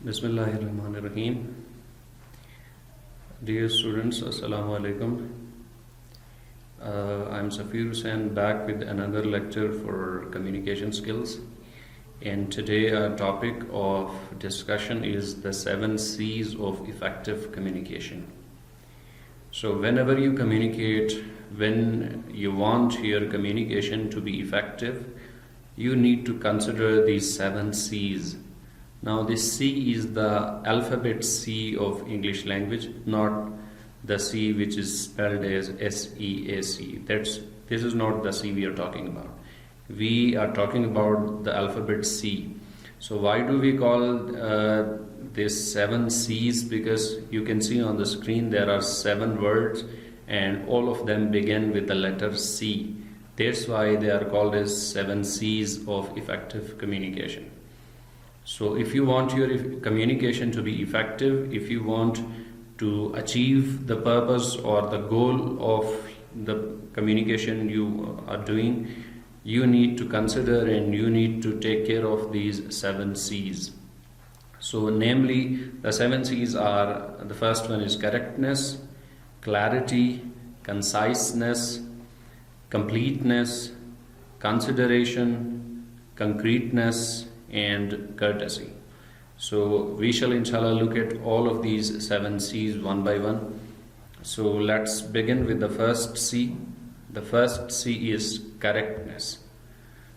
Bismillahirrahmanirrahim. Dear students, Assalamu alaikum. I'm Safir Hussain, back with another lecture for communication skills. And today our topic of discussion is the 7 C's of effective communication. So whenever you communicate, when you want your communication to be effective, you need to consider these 7 C's. Now this C is the alphabet C of English language, not the C which is spelled as S-E-A-C. This is not the C we are talking about. We are talking about the alphabet C. So why do we call this 7 C's? Because you can see on the screen there are 7 words and all of them begin with the letter C. That's why they are called as 7 C's of effective communication. So if you want your communication to be effective, if you want to achieve the purpose or the goal of the communication you are doing, you need to consider and you need to take care of these 7 C's. So namely, the 7 C's are, the first one is correctness, clarity, conciseness, completeness, consideration, concreteness, and courtesy. So we shall inshallah look at all of these 7 C's one by one. So let's begin with the first C. The first C is correctness.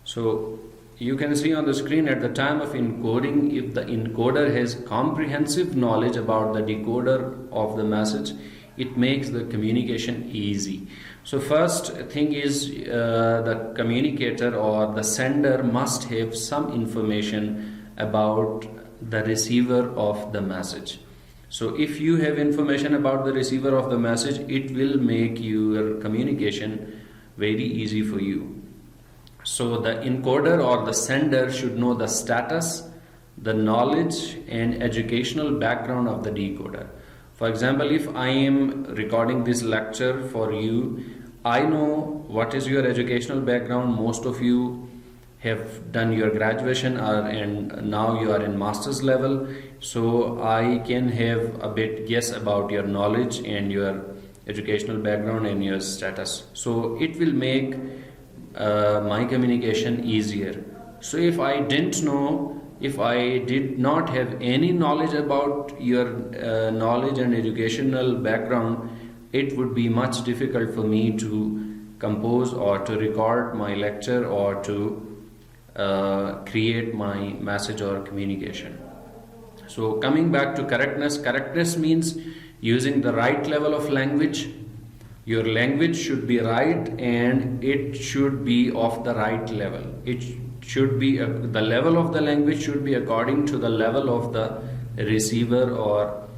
So you can see on the screen at the time of encoding, if the encoder has comprehensive knowledge about the decoder of the message, it makes the communication easy. So first thing is the communicator or the sender must have some information about the receiver of the message. So if you have information about the receiver of the message, it will make your communication very easy for you. So the encoder or the sender should know the status, the knowledge and educational background of the decoder. For example, if I am recording this lecture for you, I know what is your educational background. Most of you have done your graduation and now you are in master's level. So I can have a bit guess about your knowledge and your educational background and your status. So it will make my communication easier. So if I didn't know, if I did not have any knowledge about your knowledge and educational background, it would be much difficult for me to compose or to record my lecture or to create my message or communication. So coming back to correctness, correctness means using the right level of language. Your language should be right and it should be of the right level. It should be the level of the language should be according to the level of the receiver, or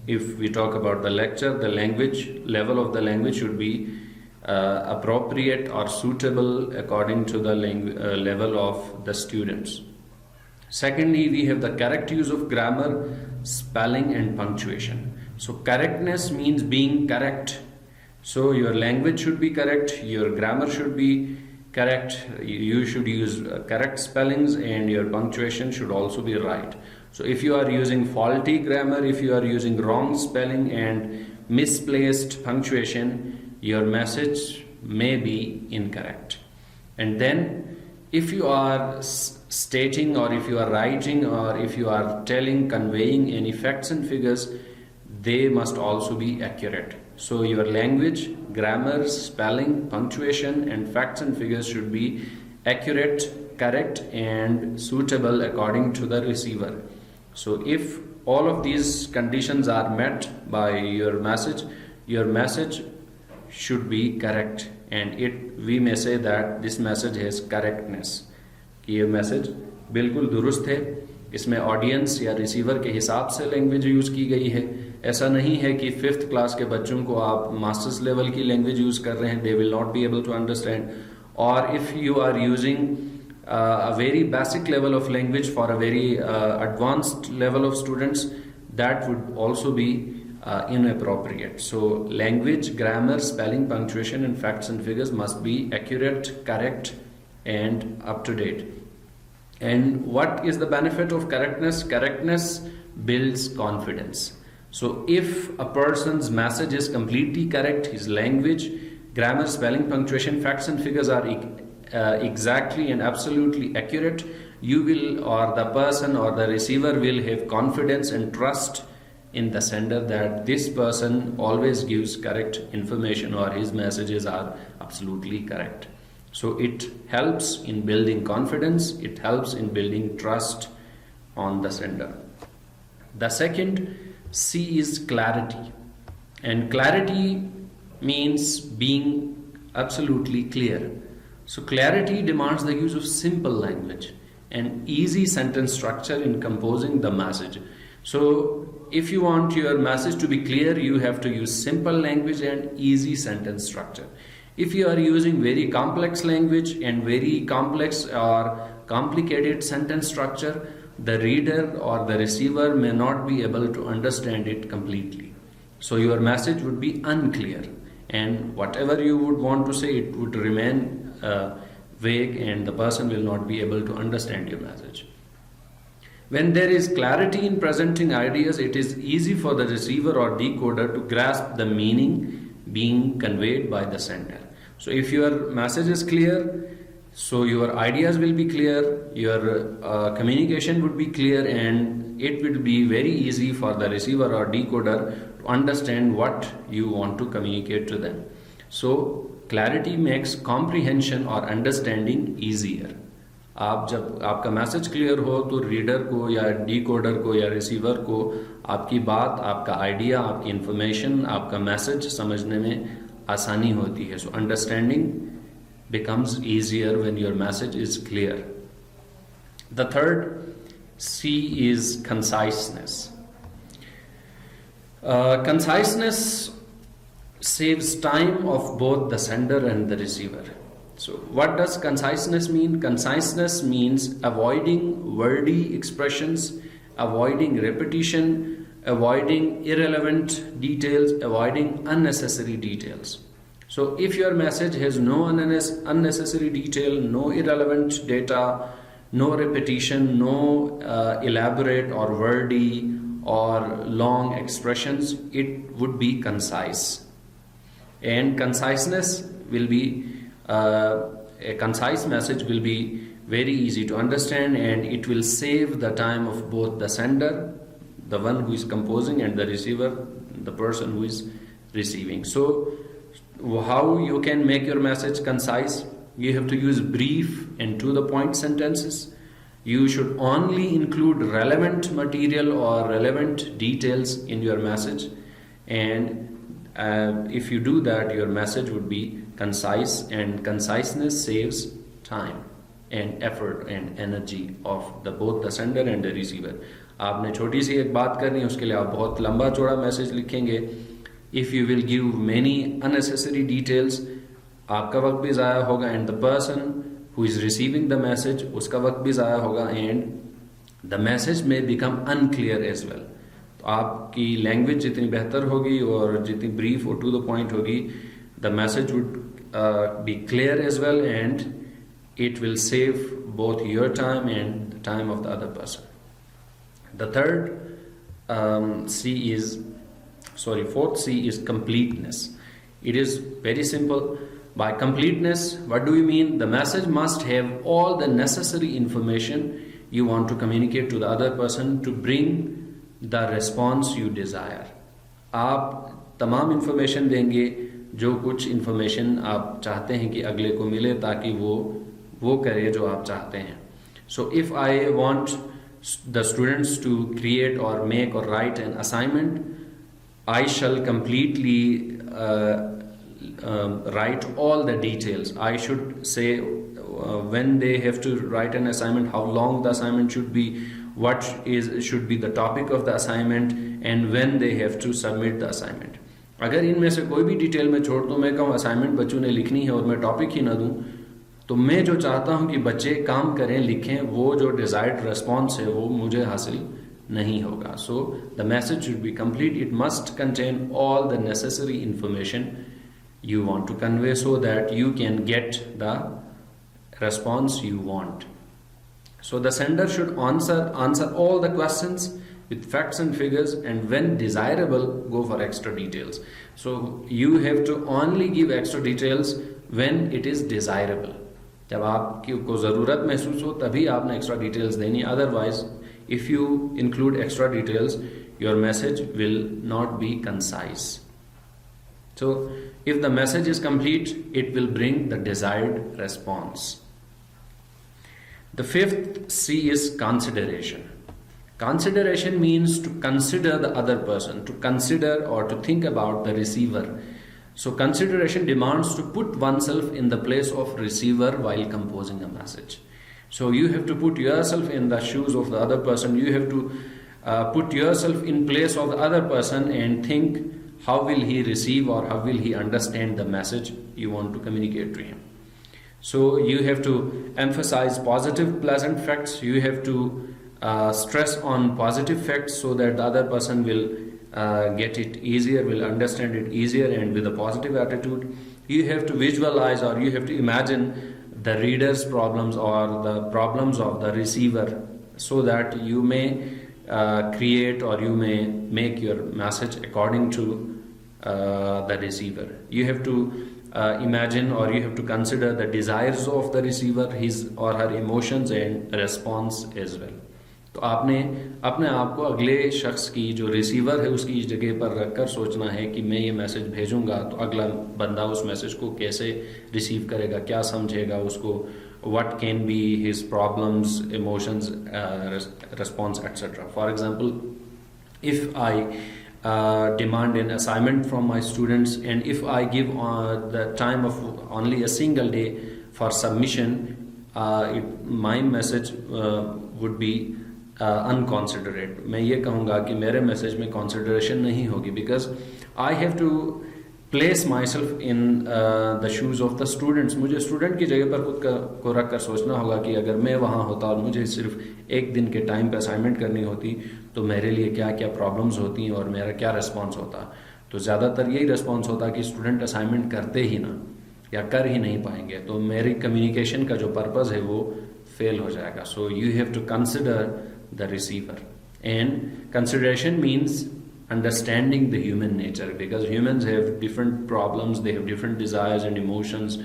if we talk about the lecture, the language level of the language should be appropriate or suitable according to the level of the students. Secondly, we have the correct use of grammar, spelling and punctuation. So correctness means being correct. So your language should be correct, your grammar should be correct, you should use correct spellings and your punctuation should also be right. So if you are using faulty grammar, if you are using wrong spelling and misplaced punctuation, your message may be incorrect. And then if you are stating or if you are writing or if you are telling, conveying any facts and figures, they must also be accurate. So your language, grammar, spelling, punctuation and facts and figures should be accurate, correct and suitable according to the receiver. So if all of these conditions are met by your message should be correct, and we may say that this message has correctness. ये message बिल्कुल दुरुस्त है, इसमें audience या receiver के हिसाब से language use की गई है. ऐसा नहीं है कि 5th क्लास के बच्चों को आप मास्टर्स लेवल की लैंग्वेज यूज़ कर रहे हैं, they will not be able to understand. और if you are using a very basic level of language for a very advanced level of students, that would also be inappropriate. So language, grammar, spelling, punctuation and facts and figures must be accurate, correct and up to date. And what is the benefit of correctness? Correctness builds confidence. So if a person's message is completely correct, his language, grammar, spelling, punctuation, facts and figures are exactly and absolutely accurate, you will, or the person or the receiver will have confidence and trust in the sender that this person always gives correct information or his messages are absolutely correct. So it helps in building confidence, it helps in building trust on the sender. The second C is clarity. And clarity means being absolutely clear. So clarity demands the use of simple language and easy sentence structure in composing the message. So if you want your message to be clear, you have to use simple language and easy sentence structure. If you are using very complex language and very complex or complicated sentence structure, the reader or the receiver may not be able to understand it completely. So your message would be unclear, and whatever you would want to say, it would remain vague, and the person will not be able to understand your message. When there is clarity in presenting ideas, it is easy for the receiver or decoder to grasp the meaning being conveyed by the sender. So if your message is clear, so your ideas will be clear, your communication would be clear, and it will be very easy for the receiver or decoder to understand what you want to communicate to them. So clarity makes comprehension or understanding easier. आप जब आपका message clear हो तो reader को या decoder को या receiver को आपकी बात, आपका आइडिया, आपकी इंफॉर्मेशन, आपका मैसेज समझने में आसानी होती है. So understanding becomes easier when your message is clear. The third C is conciseness. Conciseness saves time of both the sender and the receiver. So what does conciseness mean? Conciseness means avoiding wordy expressions, avoiding repetition, avoiding irrelevant details, avoiding unnecessary details. So if your message has no unnecessary detail, no irrelevant data, no repetition, no elaborate or wordy or long expressions, it would be concise. And conciseness will be, a concise message will be very easy to understand, and it will save the time of both the sender, the one who is composing, and the receiver, the person who is receiving. So how you can make your message concise? You have to use brief and to the point sentences. You should only include relevant material or relevant details in your message, and if you do that, your message would be concise, and conciseness saves time and effort and energy of both the sender and the receiver. आपने छोटी सी एक बात करनी है, उसके लिए आप बहुत लंबा चौड़ा मैसेज लिखेंगे. If you will give many unnecessary details, आपका वक्त भी ज़ाया होगा, and the person who is receiving the message, उसका वक्त भी ज़ाया होगा, and the message may become unclear as well. तो आपकी लैंग्वेज जितनी बेहतर होगी और जितनी ब्रीफ और टू द पॉइंट होगी, the message would be clear as well, and it will save both your time and the time of the other person. The fourth C is completeness. It is very simple. By completeness, what do we mean? The message must have all the necessary information you want to communicate to the other person to bring the response you desire. आप तमाम information देंगे, जो कुछ information आप चाहते हैं कि अगले को मिले, ताकि वो करे जो आप चाहते हैं. So if I want the students to create or make or write an assignment, I shall completely write all the details. I should say when they have to write an assignment, how long the assignment should be, what should be the topic of the assignment, and when they have to submit the assignment. अगर इनमें से कोई भी detail में छोड़ दूँ, मैं कहूँ असाइनमेंट बच्चों ने लिखनी है और मैं टॉपिक ही ना दूँ, तो मैं जो चाहता हूँ कि बच्चे काम करें, लिखें, वो जो डिजायर्ड रिस्पॉन्स है वो मुझे हासिल नहीं होगा. So the message should be complete. It must contain all the necessary information you want to convey so that you can get the response you want. So the sender should answer all the questions with facts and figures, and when desirable, go for extra details. So you have to only give extra details when it is desirable. जब आपको ज़रूरत महसूस हो तभी आपने extra details देनी. Otherwise if you include extra details, your message will not be concise. So if the message is complete, it will bring the desired response. The fifth C is consideration. Consideration means to consider the other person, to consider or to think about the receiver. So consideration demands to put oneself in the place of receiver while composing a message. So you have to put yourself in the shoes of the other person. You have to put yourself in place of the other person and think how will he receive or how will he understand the message you want to communicate to him. So you have to emphasize positive pleasant facts. You have to stress on positive facts so that the other person will get it easier, will understand it easier, and with a positive attitude. You have to visualize or you have to imagine the reader's problems or the problems of the receiver so that you may create or you may make your message according to the receiver. You have to imagine or you have to consider the desires of the receiver, his or her emotions and response as well. तो आपने अपने आप को अगले शख्स की जो receiver है उसकी जगह पर रखकर सोचना है कि मैं ये मैसेज भेजूंगा तो अगला बंदा उस मैसेज को कैसे रिसीव करेगा, क्या समझेगा उसको, what can be his problems, emotions, response, etc. For example, if I demand an assignment from my students and if I give the time of only a single day for submission, my message would be अनकॉन्सिडरेट. मैं ये कहूँगा कि मेरे message में consideration नहीं होगी because I have to place myself in the shoes of the students. मुझे student की जगह पर खुद को रख कर सोचना होगा कि अगर मैं वहाँ होता और मुझे सिर्फ एक दिन के टाइम पे असाइनमेंट करनी होती तो मेरे लिए क्या क्या प्रॉब्लम्स होती और मेरा क्या रिस्पॉन्स होता. तो ज़्यादातर यही रिस्पॉन्स होता कि स्टूडेंट असाइनमेंट करते ही ना या कर ही नहीं पाएंगे, तो मेरी कम्युनिकेशन का जो पर्पज़ है वो फेल हो जाएगा. So you have to consider the receiver, and consideration means understanding the human nature, because humans have different problems, they have different desires and emotions,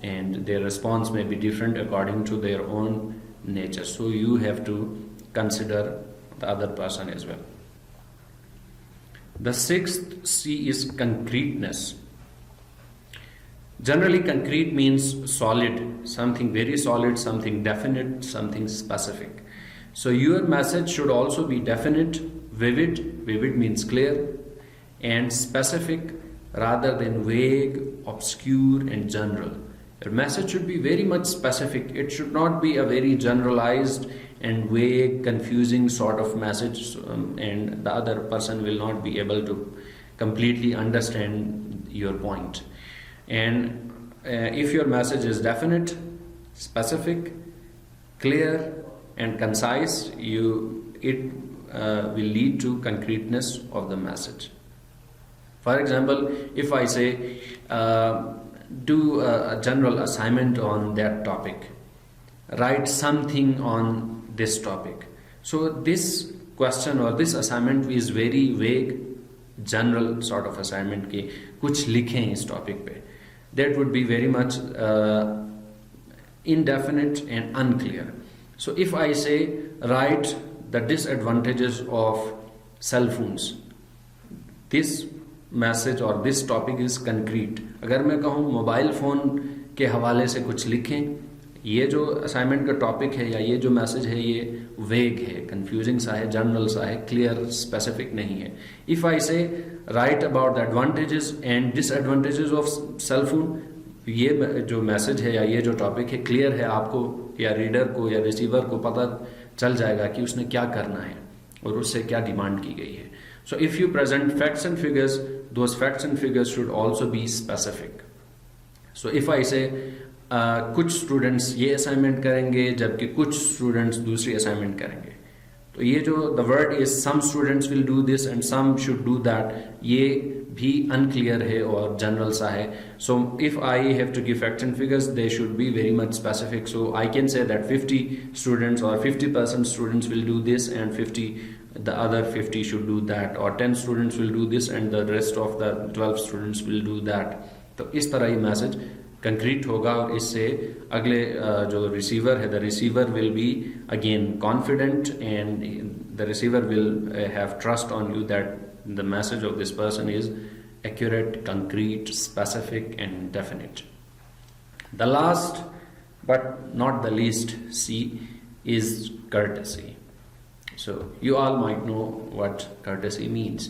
and their response may be different according to their own nature. So you have to consider the other person as well. The sixth C is concreteness. Generally concrete means solid, something very solid, something definite, something specific. So your message should also be definite, vivid means clear, and specific rather than vague, obscure and general. Your message should be very much specific. It should not be a very generalized and vague, confusing sort of message, and the other person will not be able to completely understand your point. And if your message is definite, specific, clear and concise, it will lead to concreteness of the message. For example, if I say do a general assignment on that topic, write something on this topic. So this question or this assignment is very vague, general sort of assignment कि कुछ लिखें इस topic पे. That would be very much indefinite and unclear. So if I say write the disadvantages of cell phones, this message or this topic is concrete. अगर मैं कहूँ mobile phone के हवाले से कुछ लिखें, ये जो असाइनमेंट का टॉपिक है या ये जो मैसेज है ये वेग है, कंफ्यूजिंग सा है, जनरल सा है, क्लियर स्पेसिफिक नहीं है. If I say write about the advantages and disadvantages of cell phone, ये जो मैसेज है या ये जो टॉपिक है क्लियर है, आपको या रीडर को या रिसीवर को पता चल जाएगा कि उसने क्या करना है और उससे क्या डिमांड की गई है. So if you present facts and figures, those facts and figures should also be specific. So if I से कुछ स्टूडेंट्स ये असाइनमेंट करेंगे जबकि कुछ स्टूडेंट्स दूसरी असाइनमेंट करेंगे, तो ये जो the word is some students will do this and some should do that, ये भी unclear है और general सा है. So if I have to give facts and figures, they should be very much specific. So I can say that 50 students or 50% students will do this, and the other 50 should do that, or 10 students will do this and the rest of the 12 students will do that. तो इस तरह ये message concrete होगा, और इससे अगले जो receiver है, the receiver will be again confident, and the receiver will have trust on you that the message of this person is accurate, concrete, specific and definite. The last but not the least C is courtesy. So you all might know what courtesy means.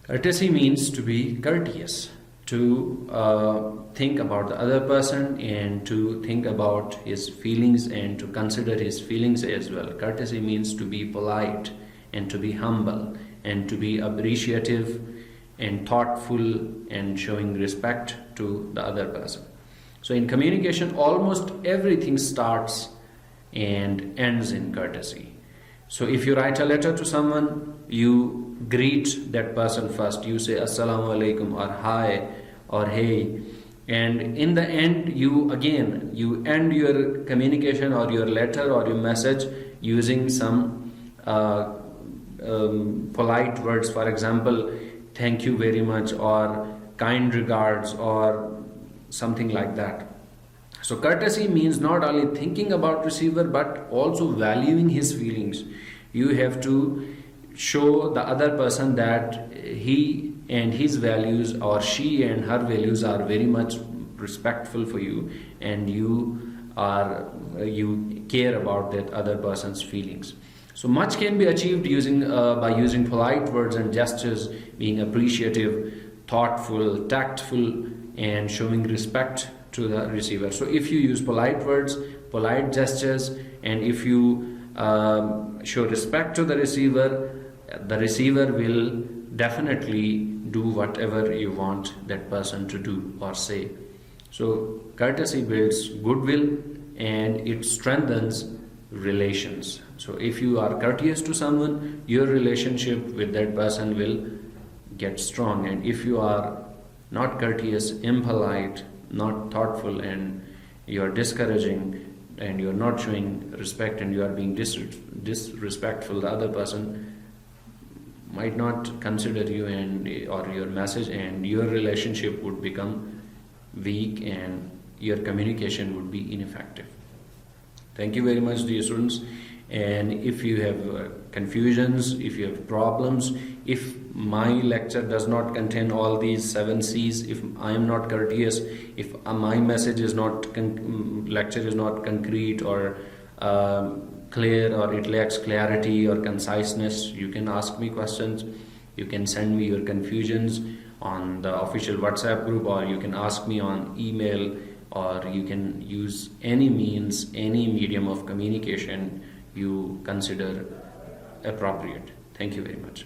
Courtesy means to be courteous, to think about the other person and to think about his feelings and to consider his feelings as well. Courtesy means to be polite and to be humble and to be appreciative and thoughtful and showing respect to the other person. So in communication, almost everything starts and ends in courtesy. So if you write a letter to someone, you greet that person first. You say assalamu alaikum or hi or hey, and in the end you end your communication or your letter or your message using some polite words. For example, thank you very much, or kind regards, or something like that. So courtesy means not only thinking about receiver but also valuing his feelings. You have to show the other person that he and his values, or she and her values, are very much respectful for you, and you care about that other person's feelings. So much can be achieved by using polite words and gestures, being appreciative, thoughtful, tactful, and showing respect to the receiver. So if you use polite words, polite gestures, and if you show respect to the receiver will definitely do whatever you want that person to do or say. So courtesy builds goodwill and it strengthens relations. So if you are courteous to someone, your relationship with that person will get strong, and if you are not courteous, impolite, not thoughtful, and you are discouraging and you are not showing respect and you are being disrespectful, the other person might not consider you or your message, and your relationship would become weak and your communication would be ineffective. Thank you very much, dear students. And if you have confusions, if you have problems, if my lecture does not contain all these 7 C's, if I am not courteous, if my message is not lecture is not concrete or clear, or it lacks clarity or conciseness, you can ask me questions. You can send me your confusions on the official WhatsApp group, or you can ask me on email, or you can use any means, any medium of communication you consider appropriate. Thank you very much.